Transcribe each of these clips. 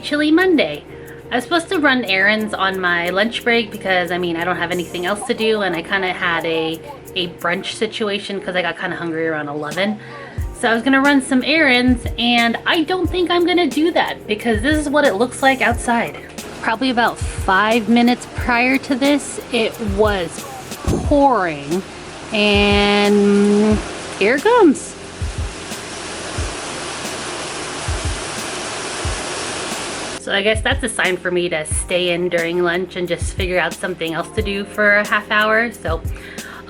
chilly Monday. I was supposed to run errands on my lunch break because I don't have anything else to do, and I kind of had a brunch situation because I got kind of hungry around 11. So I was gonna run some errands, and I don't think I'm gonna do that because this is what it looks like outside. Probably about 5 minutes prior to this, it was pouring, and here it comes. So I guess that's a sign for me to stay in during lunch and just figure out something else to do for a half hour. So,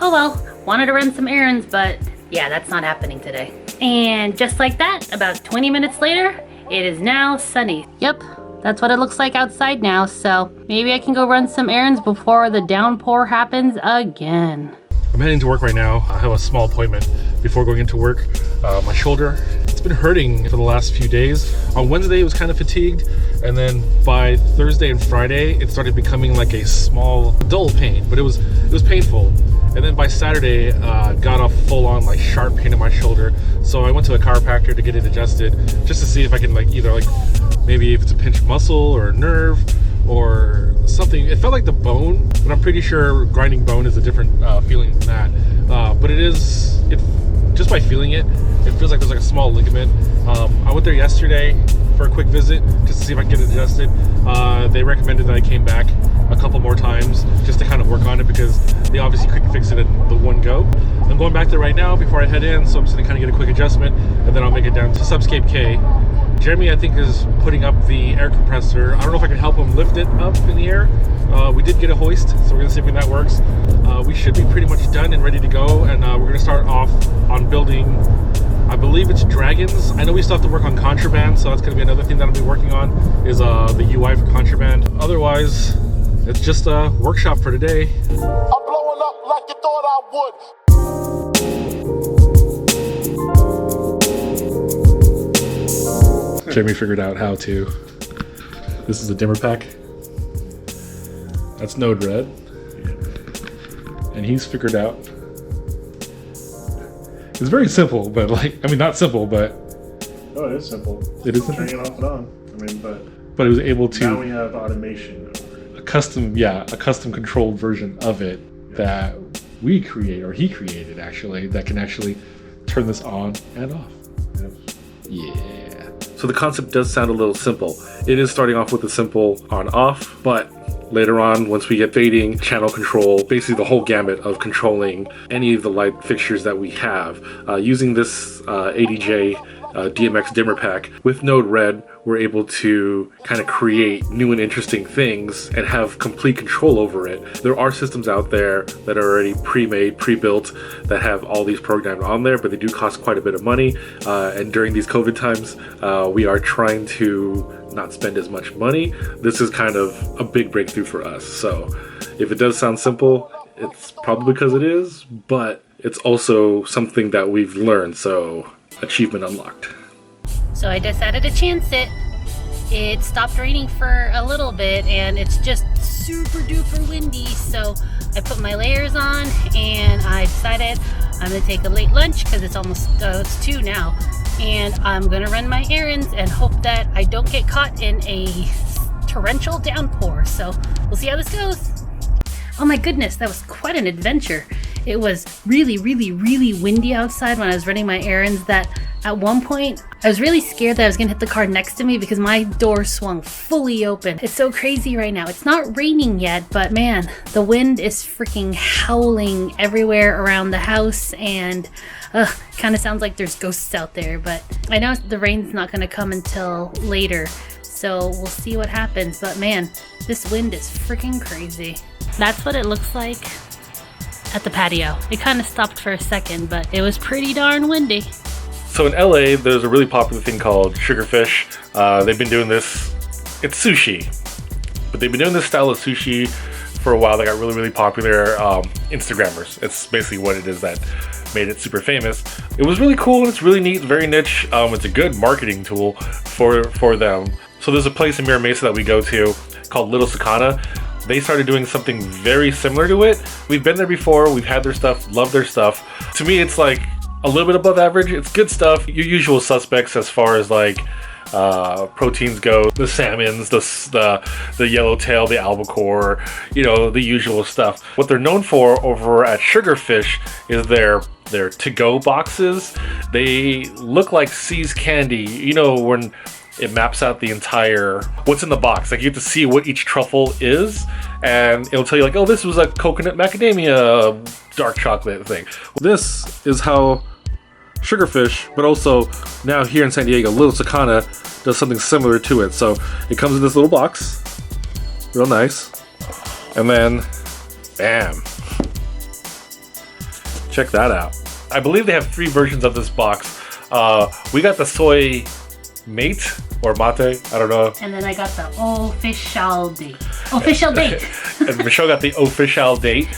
oh well, wanted to run some errands, but yeah, that's not happening today. And just like that, about 20 minutes later, it is now sunny. Yep, that's what it looks like outside now. So maybe I can go run some errands before the downpour happens again. I'm heading to work right now. I have a small appointment before going into work. My shoulder, it's been hurting for the last few days. On Wednesday, it was kind of fatigued. And then by Thursday and Friday, it started becoming like a small, dull pain, but it was painful. And then by Saturday, got a full-on like sharp pain in my shoulder. So I went to a chiropractor to get it adjusted, just to see if I can maybe if it's a pinched muscle or a nerve or something. It felt like the bone, but I'm pretty sure grinding bone is a different feeling than that. But just by feeling it, it feels like there's like a small ligament. I went there yesterday for a quick visit just to see if I can get it adjusted. They recommended that I came back a couple more times just to kind of work on it because they obviously couldn't fix it in the one go. I'm going back there right now before I head in, so I'm just gonna kind of get a quick adjustment and then I'll make it down to Subscape K. Jeremy, I think, is putting up the air compressor. I don't know if I can help him lift it up in the air. We did get a hoist, so we're gonna see if that works. We should be pretty much done and ready to go, and we're gonna start off on building, I believe it's dragons. I know we still have to work on contraband, so that's gonna be another thing that I'll be working on, is the UI for contraband. Otherwise, it's just a workshop for today. I'm blowing up like you thought I would. Jeremy figured out how to. This is a dimmer pack. That's Node Red. And he's figured out. It's very simple, but not simple, but. Oh, it is simple. It is simple. Turning it off and on. But it was able to. Now we have automation over it. A custom controlled version of it that we create, or he created actually, that can actually turn this on and off. Yeah. So the concept does sound a little simple. It is starting off with a simple on-off, but later on, once we get fading, channel control, basically the whole gamut of controlling any of the light fixtures that we have. Using this ADJ DMX dimmer pack with Node Red, we're able to kind of create new and interesting things and have complete control over it. There are systems out there that are already pre-made, pre-built, that have all these programs on there, but they do cost quite a bit of money. And during these COVID times, we are trying to not spend as much money. This is kind of a big breakthrough for us. So if it does sound simple, it's probably because it is, but it's also something that we've learned. So achievement unlocked. So I decided to chance it. It stopped raining for a little bit and it's just super duper windy, so I put my layers on and I decided I'm gonna take a late lunch because it's almost it's 2 now, and I'm gonna run my errands and hope that I don't get caught in a torrential downpour. So we'll see how this goes. Oh my goodness, that was quite an adventure. It was really, really, really windy outside when I was running my errands that at one point I was really scared that I was gonna hit the car next to me because my door swung fully open. It's so crazy right now. It's not raining yet, but man, the wind is freaking howling everywhere around the house, and kind of sounds like there's ghosts out there, but I know the rain's not gonna come until later, so we'll see what happens. But man, this wind is freaking crazy. That's what it looks like at the patio. It kind of stopped for a second, but it was pretty darn windy. So in LA, there's a really popular thing called sugarfish. They've been doing this, it's sushi, but they've been doing this style of sushi for a while. They got really, really popular. Instagrammers, it's basically what it is that made it super famous. It was really cool and it's really neat, very niche. It's a good marketing tool for them. So there's a place in Mira Mesa that we go to called Little Sakana. They started doing something very similar to it. We've been there before, we've had their stuff, love their stuff. To me, it's like a little bit above average. It's good stuff. Your usual suspects as far as like proteins go, the salmons, the yellowtail, the albacore, you know, the usual stuff. What they're known for over at Sugarfish is their to-go boxes. They look like See's candy, you know, when it maps out the entire what's in the box. Like you have to see what each truffle is, and it'll tell you like, oh, this was a coconut macadamia dark chocolate thing. This is how Sugarfish, but also now here in San Diego, Little Sakana does something similar to it. So it comes in this little box, real nice, and then bam, check that out. I believe they have 3 versions of this box. We got the soy mate or mate, I don't know. And then I got the official date. Official date. And Michelle got the official date.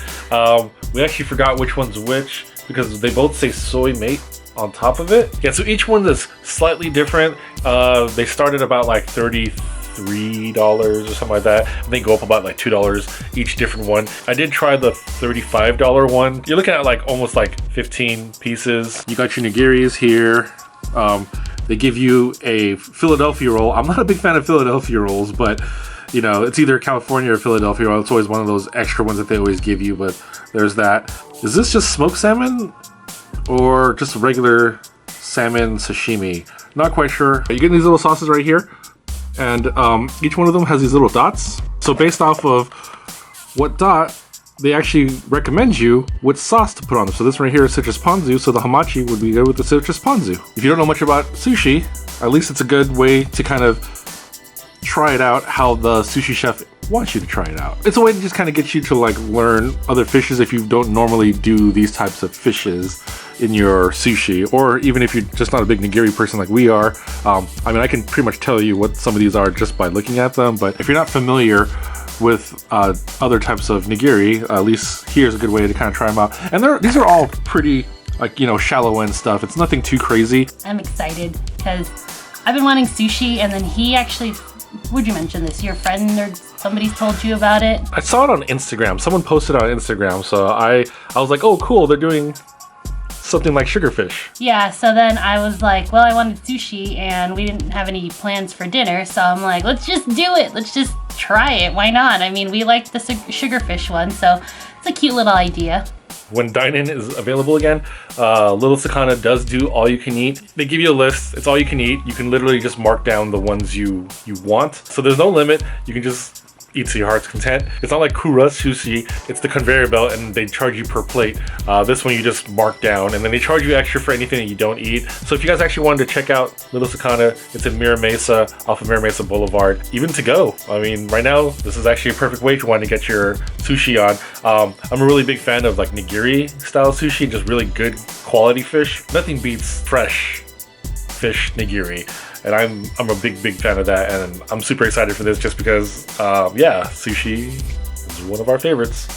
We actually forgot which one's which because they both say soy mate on top of it. Yeah, so each one is slightly different. They started about like $33 or something like that. And they go up about like $2 each different one. I did try the $35 one. You're looking at like almost like 15 pieces. You got your nigiris here. They give you a Philadelphia roll. I'm not a big fan of Philadelphia rolls, but you know, it's either California or Philadelphia roll. It's always one of those extra ones that they always give you, but there's that. Is this just smoked salmon or just regular salmon sashimi? Not quite sure. You get these little sauces right here, and each one of them has these little dots. So based off of what dot, they actually recommend you what sauce to put on them. So this right here is citrus ponzu, so the hamachi would be good with the citrus ponzu. If you don't know much about sushi, at least it's a good way to kind of try it out how the sushi chef wants you to try it out. It's a way to just kind of get you to like learn other fishes if you don't normally do these types of fishes in your sushi, or even if you're just not a big nigiri person like we are. I mean, I can pretty much tell you what some of these are just by looking at them, but if you're not familiar with other types of nigiri, at least here's a good way to kind of try them out. And these are all pretty, like, you know, shallow end stuff. It's nothing too crazy. I'm excited because I've been wanting sushi, and then he actually, would you mention this? Your friend or somebody's told you about it? I saw it on Instagram. Someone posted on Instagram, so I was like, oh, cool, they're doing something like Sugarfish. Yeah, so then I was like, well, I wanted sushi and we didn't have any plans for dinner, so I'm like, let's just do it. Let's just try it. Why not? I mean, we liked the Sugarfish one, so it's a cute little idea. When dine-in is available again, Little Sakana does do all you can eat. They give you a list. It's all you can eat. You can literally just mark down the ones you want. So there's no limit. You can just eat to your heart's content. It's not like Kura Sushi. It's the conveyor belt and they charge you per plate. This one you just mark down, and then they charge you extra for anything that you don't eat. So if you guys actually wanted to check out Little Sakana, it's in Mira Mesa, off of Mira Mesa Boulevard. Even to go. I mean, right now, this is actually a perfect way if you want to get your sushi on. I'm a really big fan of like nigiri style sushi, just really good quality fish. Nothing beats fresh fish nigiri. And I'm a big fan of that, and I'm super excited for this just because, yeah, sushi is one of our favorites.